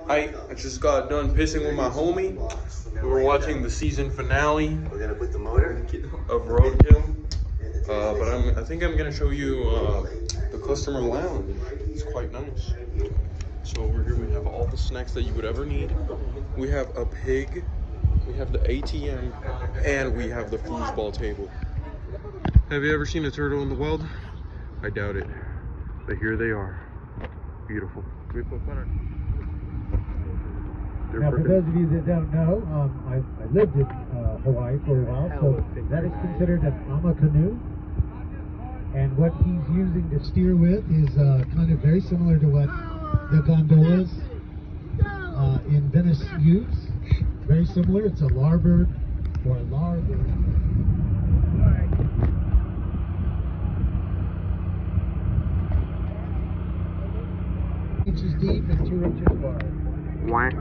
I just got done pissing with my homie. We were watching the season finale of Roadkill. But I think I'm gonna show you the customer lounge. It's quite nice. So over here we have all the snacks that you would ever need. We have a pig, we have the ATM, and we have the foosball table. Have you ever seen a turtle in the wild? I doubt it. But here they are. Beautiful. Now, for those of you that don't know, I lived in Hawaii for a while, so that is considered an ama canoe. And what he's using to steer with is kind of very similar to what the gondolas in Venice use. Very similar. It's a larboard or a larboard. 2 inches deep and 2 inches wide. Whack.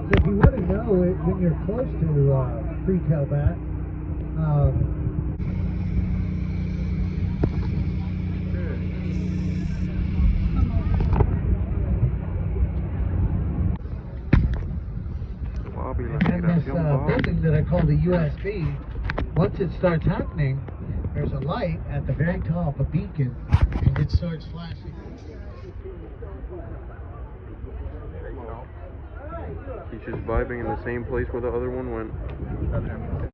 So if you want to know it, when you're close to free-tailback, and this building that I call the USB, once it starts happening, there's a light at the very top, a beacon, and it starts flashing. He's just vibing in the same place where the other one went.